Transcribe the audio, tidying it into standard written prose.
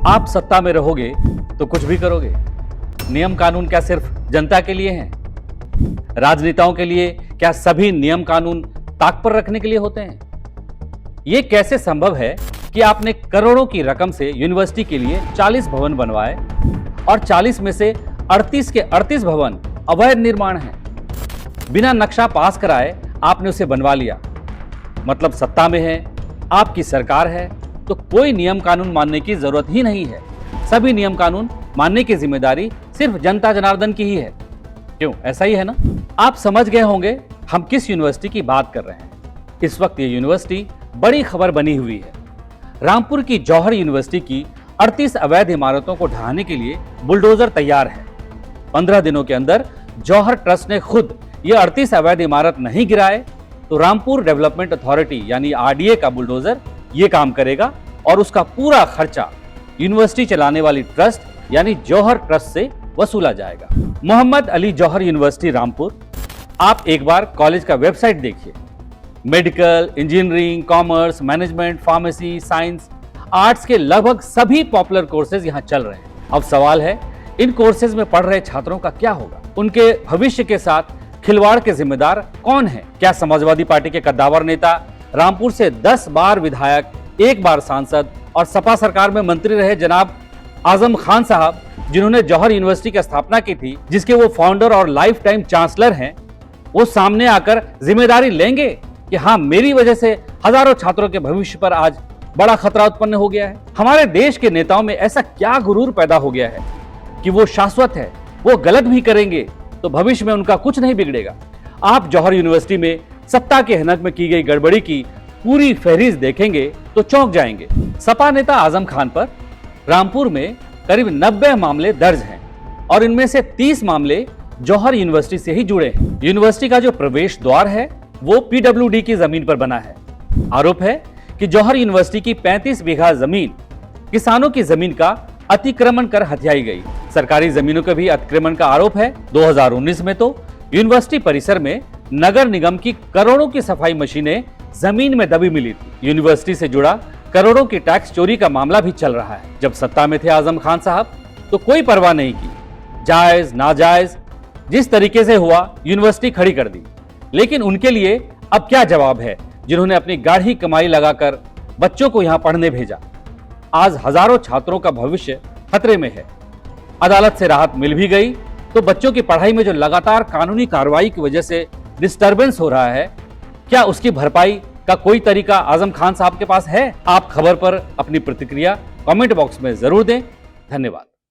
आप सत्ता में रहोगे तो कुछ भी करोगे। नियम कानून क्या सिर्फ जनता के लिए हैं? राजनेताओं के लिए क्या सभी नियम कानून ताक पर रखने के लिए होते हैं? यह कैसे संभव है कि आपने करोड़ों की रकम से यूनिवर्सिटी के लिए 40 भवन बनवाए और 40 में से 38 के 38 भवन अवैध निर्माण हैं? बिना नक्शा पास कराए आपने उसे बनवा लिया। मतलब सत्ता में है, आपकी सरकार है, तो कोई नियम कानून मानने की जरूरत ही नहीं है। सभी नियम कानून मानने की जिम्मेदारी सिर्फ जनता जनार्दन की ही है। क्यों, ऐसा ही है ना? आप समझ गए होंगे हम किस यूनिवर्सिटी की बात कर रहे हैं। इस वक्त ये यूनिवर्सिटी बड़ी खबर बनी हुई है। रामपुर की जौहर यूनिवर्सिटी की 38 अवैध इमारतों को ढहाने के लिए बुलडोजर तैयार है। 15 दिनों के अंदर जौहर ट्रस्ट ने खुद ये 38 अवैध इमारत नहीं गिराए तो रामपुर डेवलपमेंट अथॉरिटी यानी आरडीए का बुलडोजर ये काम करेगा और उसका पूरा खर्चा यूनिवर्सिटी चलाने वाली ट्रस्ट यानी जौहर ट्रस्ट से वसूला जाएगा। मोहम्मद अली जौहर यूनिवर्सिटी रामपुर। आप एक बार कॉलेज का वेबसाइट देखिए। Medical, engineering, commerce, management, pharmacy, science, arts के लगभग सभी पॉपुलर कोर्सेज यहाँ चल रहे हैं। अब सवाल है, इन कोर्सेज में पढ़ रहे छात्रों का क्या होगा? उनके भविष्य के साथ खिलवाड़ के जिम्मेदार कौन है? क्या समाजवादी पार्टी के कद्दावर नेता, रामपुर से 10 बार विधायक, 1 बार सांसद और सपा सरकार में मंत्री रहे जनाब आजम खान साहब, जिन्होंने जौहर यूनिवर्सिटी की स्थापना की थी, जिसके वो फाउंडर और लाइफ टाइम चांसलर हैं, वो सामने आकर जिम्मेदारी लेंगे कि हाँ, मेरी वजह से हजारों छात्रों के भविष्य पर आज बड़ा खतरा उत्पन्न हो गया है? हमारे देश के नेताओं में ऐसा क्या गुरूर पैदा हो गया है कि वो शाश्वत है, वो गलत भी करेंगे तो भविष्य में उनका कुछ नहीं बिगड़ेगा। आप जौहर यूनिवर्सिटी में सत्ता के हनक में की गई गड़बड़ी की पूरी फहरिस्त देखेंगे तो चौंक जाएंगे। सपा नेता आजम खान पर रामपुर में करीब 90 मामले दर्ज हैं और इनमें से 30 मामले जौहर यूनिवर्सिटी से ही जुड़े हैं। यूनिवर्सिटी का जो प्रवेश द्वार है वो पीडब्ल्यूडी की जमीन पर बना है। आरोप है कि जौहर यूनिवर्सिटी की 35 बीघा जमीन किसानों की जमीन का अतिक्रमण कर हथियाई गई। सरकारी जमीनों के भी अतिक्रमण का आरोप है। 2019 में तो यूनिवर्सिटी परिसर में नगर निगम की करोड़ों की सफाई मशीनें जमीन में दबी मिली थी। यूनिवर्सिटी से जुड़ा करोड़ों की टैक्स चोरी का मामला भी चल रहा है। जब सत्ता में थे आजम खान साहब तो कोई परवाह नहीं की, जायज नाजायज जिस तरीके से हुआ यूनिवर्सिटी खड़ी कर दी। लेकिन उनके लिए अब क्या जवाब है, जिन्होंने अपनी गाढ़ी कमाई लगाकर बच्चों को यहां पढ़ने भेजा? आज हजारों छात्रों का भविष्य खतरे में है। अदालत से राहत मिल भी गई तो बच्चों की पढ़ाई में जो लगातार कानूनी कार्रवाई की वजह से डिस्टर्बेंस हो रहा है, क्या उसकी भरपाई का कोई तरीका आजम खान साहब के पास है? आप खबर पर अपनी प्रतिक्रिया कमेंट बॉक्स में जरूर दें। धन्यवाद।